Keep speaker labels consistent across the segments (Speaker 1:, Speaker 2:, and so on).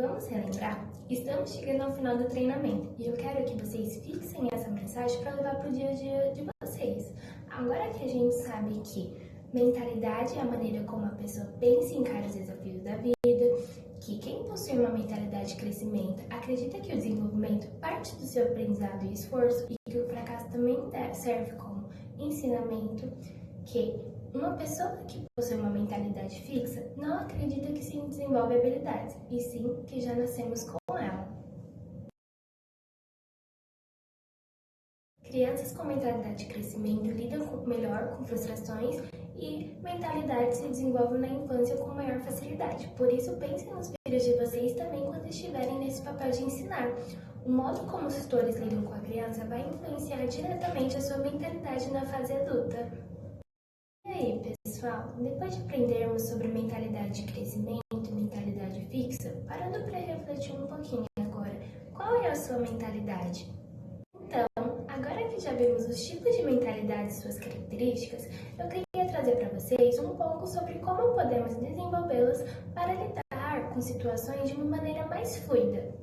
Speaker 1: Vamos relembrar? Estamos chegando ao final do treinamento e eu quero que vocês fixem essa mensagem para levar para o dia a dia de vocês. Agora que a gente sabe que mentalidade é a maneira como a pessoa pensa e encara os desafios da vida, que quem possui uma mentalidade de crescimento acredita que o desenvolvimento parte do seu aprendizado e esforço e que o fracasso também serve como ensinamento, que uma pessoa que possui uma mentalidade fixa não acredita que se desenvolve habilidades, e sim que já nascemos com ela. Crianças com mentalidade de crescimento lidam melhor com frustrações e mentalidade se desenvolve na infância com maior facilidade. Por isso, pensem nos filhos de vocês também quando estiverem nesse papel de ensinar. O modo como os tutores lidam com a criança vai influenciar diretamente a sua mentalidade na fase adulta. E aí, pessoal, depois de aprendermos sobre mentalidade de crescimento e mentalidade fixa, parando para refletir um pouquinho agora, qual é a sua mentalidade? Então, agora que já vimos os tipos de mentalidade e suas características, eu queria trazer para vocês um pouco sobre como podemos desenvolvê-las para lidar com situações de uma maneira mais fluida.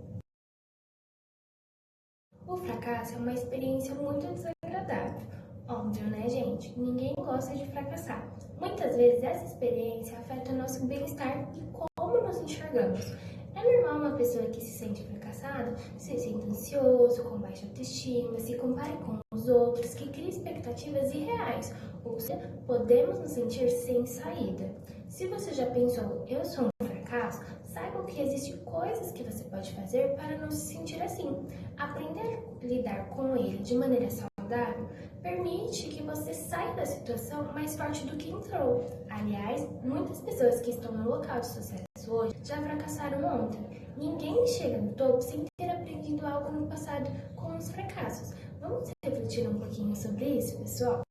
Speaker 1: O fracasso é uma experiência muito desagradável. Óbvio, né, gente? Ninguém gosta de fracassar. Muitas vezes essa experiência afeta o nosso bem-estar e como nos enxergamos. É normal uma pessoa que se sente fracassada se sinta ansioso, com baixa autoestima, se compare com os outros, que cria expectativas irreais, ou seja, podemos nos sentir sem saída. Se você já pensou, eu sou um fracasso, saiba que existem coisas que você pode fazer para não se sentir assim. Aprender a lidar com ele de maneira saudável permite que você saia da situação mais forte do que entrou. Aliás, muitas pessoas que estão no local de sucesso hoje já fracassaram ontem. Ninguém chega no topo sem ter aprendido algo no passado com os fracassos. Vamos refletir um pouquinho sobre isso, pessoal?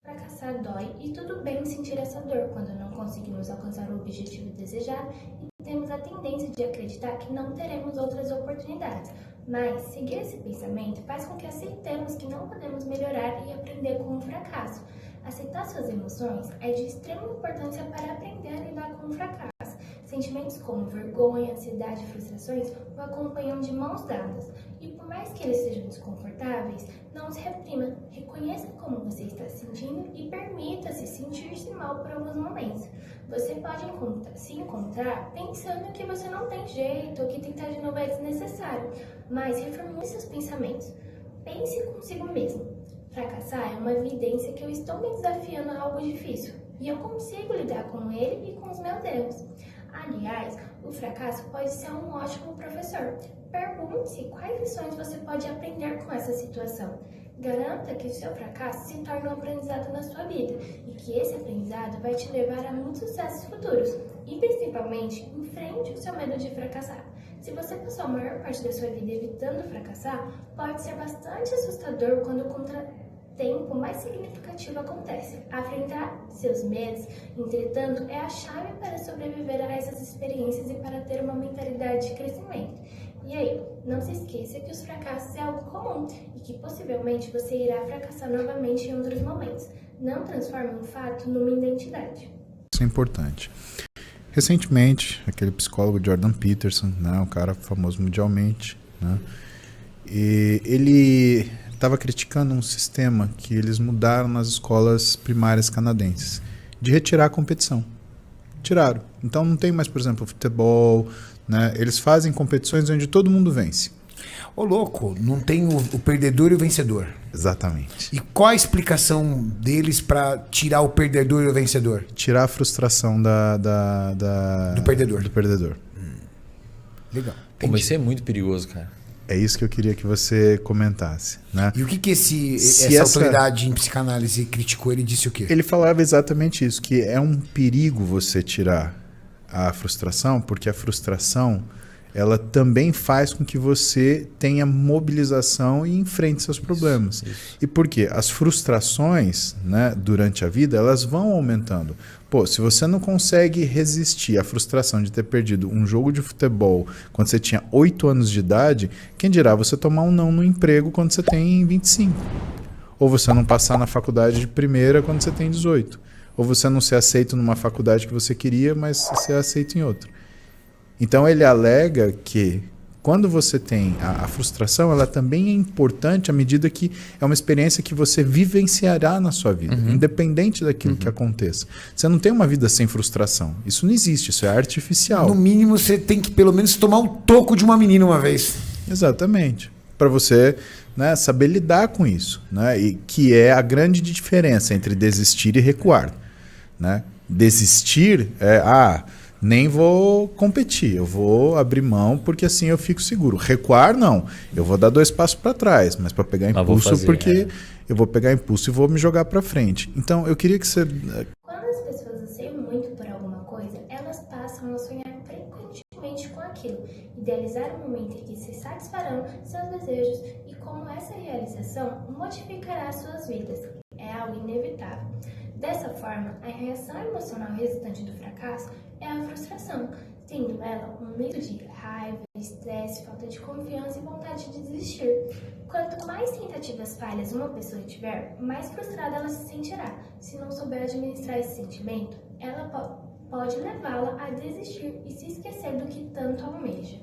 Speaker 1: Fracassar dói e tudo bem sentir essa dor quando não conseguimos alcançar o objetivo desejado e temos a tendência de acreditar que não teremos outras oportunidades. Mas seguir esse pensamento faz com que aceitemos que não podemos melhorar e aprender com o fracasso. Aceitar suas emoções é de extrema importância para aprender a lidar com o fracasso. Sentimentos como vergonha, ansiedade e frustrações o acompanham de mãos dadas. E por mais que eles sejam desconfortáveis, não se reprima. Reconheça como você está se sentindo e permita-se sentir-se mal por alguns momentos. Você pode se encontrar pensando que você não tem jeito ou que tentar de novo é desnecessário, mas reformule seus pensamentos. Pense consigo mesmo. Fracassar é uma evidência que eu estou me desafiando a algo difícil e eu consigo lidar com ele e com os meus erros. Aliás, o fracasso pode ser um ótimo professor. Pergunte-se quais lições você pode aprender com essa situação. Garanta que o seu fracasso se torne um aprendizado na sua vida e que esse aprendizado vai te levar a muitos sucessos futuros. E principalmente, enfrente o seu medo de fracassar. Se você passou a maior parte da sua vida evitando fracassar, pode ser bastante assustador quando o contratempo mais significativo acontece. Afrontar seus medos, entretanto, é a chave para sobreviver a essas experiências e para ter uma mentalidade de crescimento. E aí, não se esqueça que os fracassos é algo comum e que possivelmente você irá fracassar novamente em outros momentos. Não transforme um fato numa identidade.
Speaker 2: Isso é importante. Recentemente, aquele psicólogo Jordan Peterson, né, um cara famoso mundialmente, né, e ele estava criticando um sistema que eles mudaram nas escolas primárias canadenses, de retirar a competição. Tiraram. Então não tem mais, por exemplo, futebol, né, eles fazem competições onde todo mundo vence.
Speaker 3: Ô louco, não tem o perdedor e o vencedor.
Speaker 2: Exatamente.
Speaker 3: E qual a explicação deles para tirar o perdedor e o vencedor?
Speaker 2: Tirar a frustração
Speaker 3: do perdedor.
Speaker 2: Do perdedor.
Speaker 3: Legal.
Speaker 4: Pô, mas isso é muito perigoso, cara.
Speaker 2: É isso que eu queria que você comentasse, né?
Speaker 3: E o que essa autoridade em psicanálise criticou? Ele disse o quê?
Speaker 2: Ele falava exatamente isso, que é um perigo você tirar a frustração, porque a frustração ela também faz com que você tenha mobilização e enfrente seus problemas. Isso. E por quê? As frustrações, né, durante a vida, elas vão aumentando. Pô, se você não consegue resistir à frustração de ter perdido um jogo de futebol quando você tinha 8 anos de idade, quem dirá você tomar um não no emprego quando você tem 25? Ou você não passar na faculdade de primeira quando você tem 18? Ou você não ser aceito numa faculdade que você queria, mas ser aceito em outra? Então ele alega que quando você tem a frustração, ela também é importante à medida que é uma experiência que você vivenciará na sua vida, independente daquilo que aconteça. Você não tem uma vida sem frustração. Isso não existe, isso é artificial.
Speaker 3: No mínimo, você tem que pelo menos tomar um toco de uma menina uma vez.
Speaker 2: Exatamente. Para você, né, saber lidar com isso. Né? E que é a grande diferença entre desistir e recuar. Né? Desistir é... nem vou competir, eu vou abrir mão porque assim eu fico seguro. Recuar, não. Eu vou dar 2 passos para trás, mas para pegar impulso, porque eu vou pegar impulso e vou me jogar para frente. Então, eu queria que você...
Speaker 1: Quando as pessoas anseiam muito por alguma coisa, elas passam a sonhar frequentemente com aquilo, idealizar o momento em que se satisfarão seus desejos e como essa realização modificará suas vidas. É algo inevitável. Dessa forma, a reação emocional resultante do fracasso é a frustração, tendo ela um misto de raiva, estresse, falta de confiança e vontade de desistir. Quanto mais tentativas falhas uma pessoa tiver, mais frustrada ela se sentirá. Se não souber administrar esse sentimento, ela pode levá-la a desistir e se esquecer do que tanto almeja.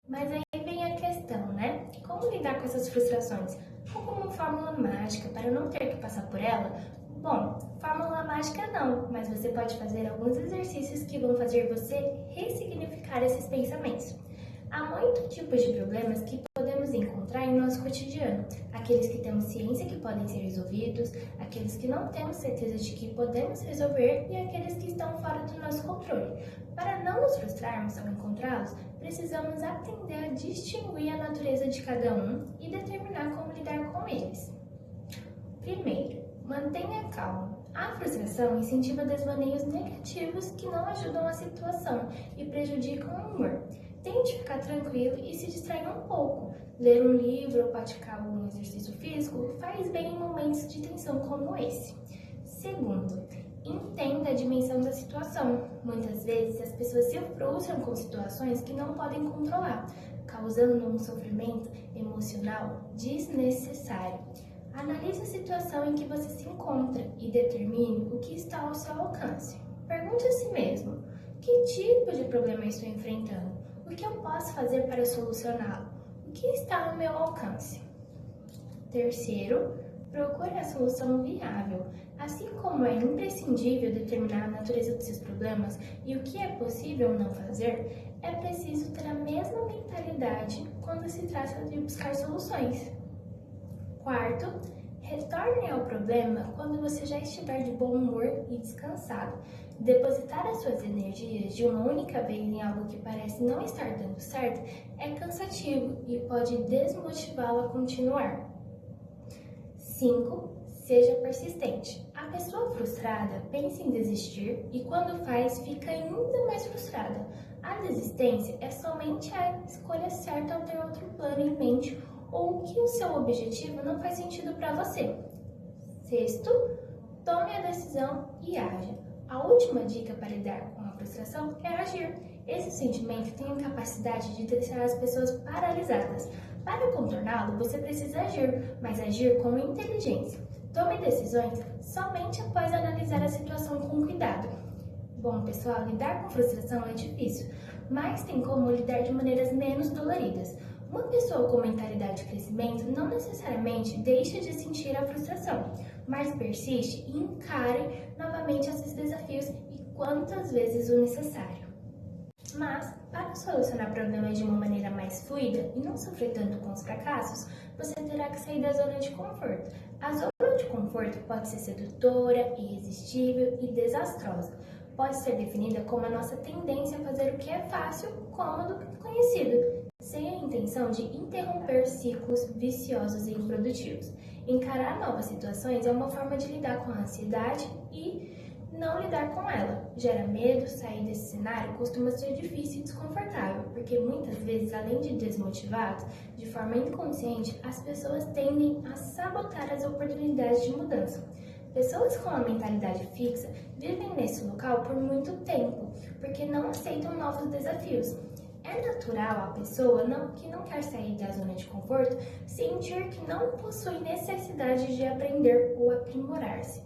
Speaker 1: Mas aí vem a questão, né? Como lidar com essas frustrações? Alguma fórmula mágica para não ter que passar por ela? Bom, fórmula mágica não, mas você pode fazer alguns exercícios que vão fazer você ressignificar esses pensamentos. Há muitos tipos de problemas que podemos encontrar em nosso cotidiano. Aqueles que temos ciência que podem ser resolvidos, aqueles que não temos certeza de que podemos resolver e aqueles que estão fora do nosso controle. Para não nos frustrarmos ao encontrá-los, precisamos aprender a distinguir a natureza de cada um e determinar como lidar com eles. Primeiro, mantenha calma. A frustração incentiva desvaneios negativos que não ajudam a situação e prejudicam o humor. Tente ficar tranquilo e se distrair um pouco. Ler um livro ou praticar algum exercício físico faz bem em momentos de tensão como esse. Segundo, entenda a dimensão da situação. Muitas vezes as pessoas se frustram com situações que não podem controlar, causando um sofrimento emocional desnecessário. Analise a situação em que você se encontra e determine o que está ao seu alcance. Pergunte a si mesmo: que tipo de problema estou enfrentando? O que eu posso fazer para solucioná-lo? O que está ao meu alcance? Terceiro, procure a solução viável. Assim como é imprescindível determinar a natureza dos seus problemas e o que é possível não fazer, é preciso ter a mesma mentalidade quando se trata de buscar soluções. Quarto, retorne ao problema quando você já estiver de bom humor e descansado. Depositar as suas energias de uma única vez em algo que parece não estar dando certo é cansativo e pode desmotivá-lo a continuar. 5. Seja persistente. A pessoa frustrada pensa em desistir e quando faz, fica ainda mais frustrada. A desistência é somente a escolha certa ao ter outro plano em mente ou que o seu objetivo não faz sentido para você. Sexto, tome a decisão e haja. A última dica para lidar com a frustração é agir. Esse sentimento tem a capacidade de deixar as pessoas paralisadas. Para contorná-lo, você precisa agir, mas agir com inteligência. Tome decisões somente após analisar a situação com cuidado. Bom, pessoal, lidar com frustração é difícil, mas tem como lidar de maneiras menos doloridas. Uma pessoa com mentalidade de crescimento não necessariamente deixa de sentir a frustração, mas persiste e encare novamente esses desafios e quantas vezes o necessário. Mas, para solucionar problemas de uma maneira mais fluida e não sofrer tanto com os fracassos, você terá que sair da zona de conforto. A zona de conforto pode ser sedutora, irresistível e desastrosa. Pode ser definida como a nossa tendência a fazer o que é fácil, cômodo e conhecido, sem a intenção de interromper ciclos viciosos e improdutivos. Encarar novas situações é uma forma de lidar com a ansiedade e não lidar com ela. Gera medo, sair desse cenário costuma ser difícil e desconfortável, porque muitas vezes, além de desmotivados, de forma inconsciente, as pessoas tendem a sabotar as oportunidades de mudança. Pessoas com a mentalidade fixa vivem nesse local por muito tempo, porque não aceitam novos desafios. É natural a pessoa que não quer sair da zona de conforto sentir que não possui necessidade de aprender ou aprimorar-se.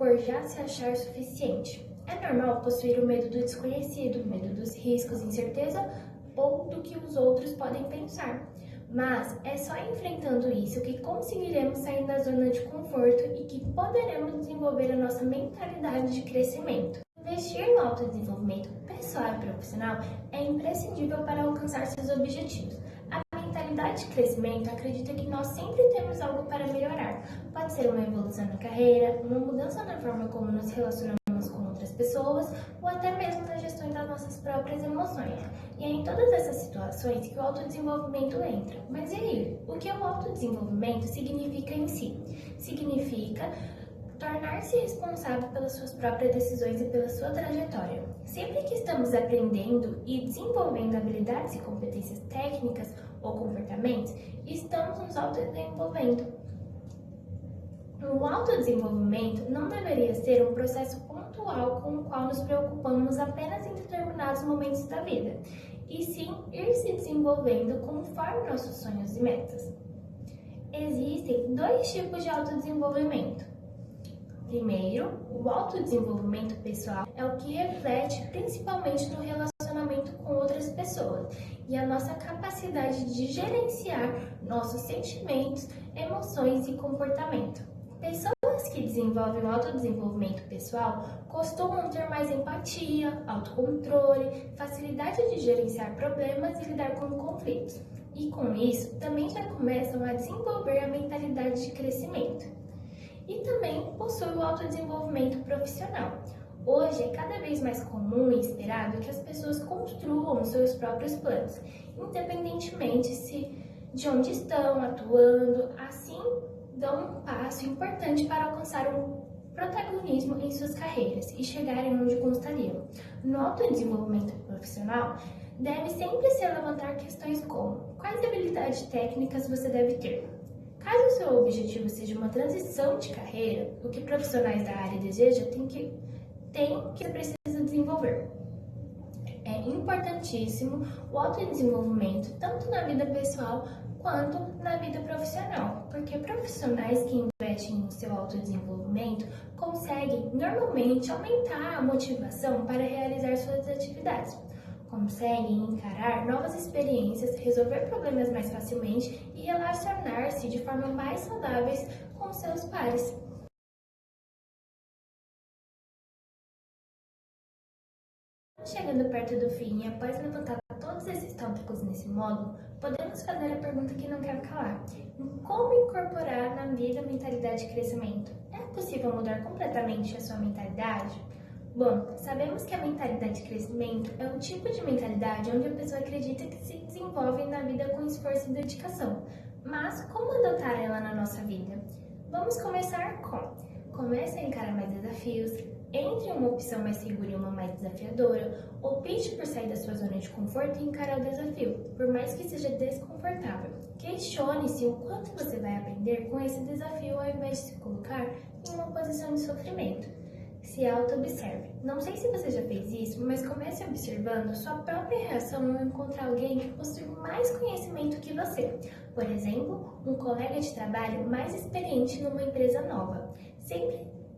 Speaker 1: por já se achar suficiente. É normal possuir o medo do desconhecido, medo dos riscos, incerteza ou do que os outros podem pensar. Mas é só enfrentando isso que conseguiremos sair da zona de conforto e que poderemos desenvolver a nossa mentalidade de crescimento. Investir no autodesenvolvimento pessoal e profissional é imprescindível para alcançar seus objetivos. A mentalidade de crescimento acredita que nós sempre temos algo para melhorar. Pode ser uma evolução na carreira, uma mudança na forma como nos relacionamos com outras pessoas ou até mesmo na gestão das nossas próprias emoções. E é em todas essas situações que o autodesenvolvimento entra. Mas e aí? O que o autodesenvolvimento significa em si? Significa tornar-se responsável pelas suas próprias decisões e pela sua trajetória. Sempre que estamos aprendendo e desenvolvendo habilidades e competências técnicas ou comportamentos, estamos nos autodesenvolvendo. O autodesenvolvimento não deveria ser um processo pontual com o qual nos preocupamos apenas em determinados momentos da vida, e sim ir se desenvolvendo conforme nossos sonhos e metas. Existem dois tipos de autodesenvolvimento. Primeiro, o autodesenvolvimento pessoal é o que reflete principalmente no relacionamento com outras pessoas e a nossa capacidade de gerenciar nossos sentimentos, emoções e comportamento. Pessoas que desenvolvem o autodesenvolvimento pessoal costumam ter mais empatia, autocontrole, facilidade de gerenciar problemas e lidar com conflitos. E com isso, também já começam a desenvolver a mentalidade de crescimento. E também possui o autodesenvolvimento profissional. Hoje é cada vez mais comum e esperado que as pessoas construam seus próprios planos, independentemente de onde estão atuando, assim dão um passo importante para alcançar um protagonismo em suas carreiras e chegarem onde gostariam. No autodesenvolvimento profissional, deve sempre se levantar questões como: quais habilidades técnicas você deve ter? Caso o seu objetivo seja uma transição de carreira, o que profissionais da área desejam tem que precisa desenvolver. É importantíssimo o autodesenvolvimento tanto na vida pessoal quanto na vida profissional, porque profissionais que investem no seu autodesenvolvimento conseguem normalmente aumentar a motivação para realizar suas atividades. Conseguem encarar novas experiências, resolver problemas mais facilmente e relacionar-se de forma mais saudável com seus pares. Chegando perto do fim e após levantar todos esses tópicos nesse módulo, podemos fazer a pergunta que não quer calar: como incorporar na vida a mentalidade de crescimento? É possível mudar completamente a sua mentalidade? Bom, sabemos que a mentalidade de crescimento é um tipo de mentalidade onde a pessoa acredita que se desenvolve na vida com esforço e dedicação. Mas como adotar ela na nossa vida? Vamos começar com: comece a encarar mais desafios, entre uma opção mais segura e uma mais desafiadora, opte por sair da sua zona de conforto e encarar o desafio, por mais que seja desconfortável. Questione-se o quanto você vai aprender com esse desafio ao invés de se colocar em uma posição de sofrimento. Se auto-observe. Não sei se você já fez isso, mas comece observando sua própria reação ao encontrar alguém que possui mais conhecimento que você. Por exemplo, um colega de trabalho mais experiente numa empresa nova.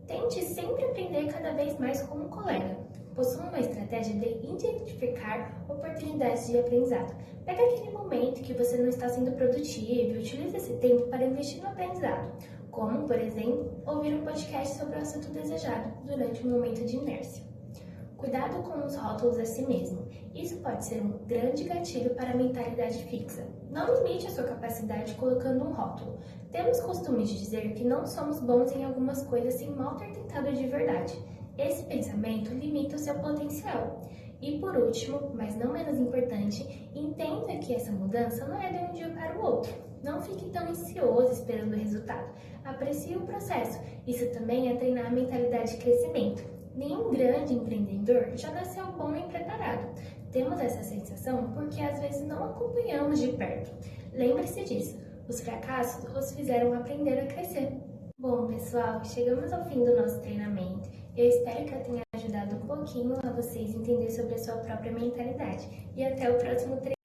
Speaker 1: Tente sempre aprender cada vez mais com um colega. Possua uma estratégia de identificar oportunidades de aprendizado. Pega aquele momento que você não está sendo produtivo e utilize esse tempo para investir no aprendizado, como, por exemplo, ouvir um podcast sobre o assunto desejado durante um momento de inércia. Cuidado com os rótulos a si mesmo. Isso pode ser um grande gatilho para a mentalidade fixa. Não limite a sua capacidade colocando um rótulo. Temos costume de dizer que não somos bons em algumas coisas sem mal ter tentado de verdade. Esse pensamento limita o seu potencial. E por último, mas não menos importante, entenda que essa mudança não é de um dia para o outro. Não fique tão ansioso esperando o resultado. Aprecie o processo. Isso também é treinar a mentalidade de crescimento. Nenhum grande empreendedor já nasceu bom e preparado. Temos essa sensação porque às vezes não acompanhamos de perto. Lembre-se disso. Os fracassos os fizeram aprender a crescer. Bom, pessoal, chegamos ao fim do nosso treinamento. Eu espero que eu tenha ajudado um pouquinho a vocês entender sobre a sua própria mentalidade. E até o próximo treinamento.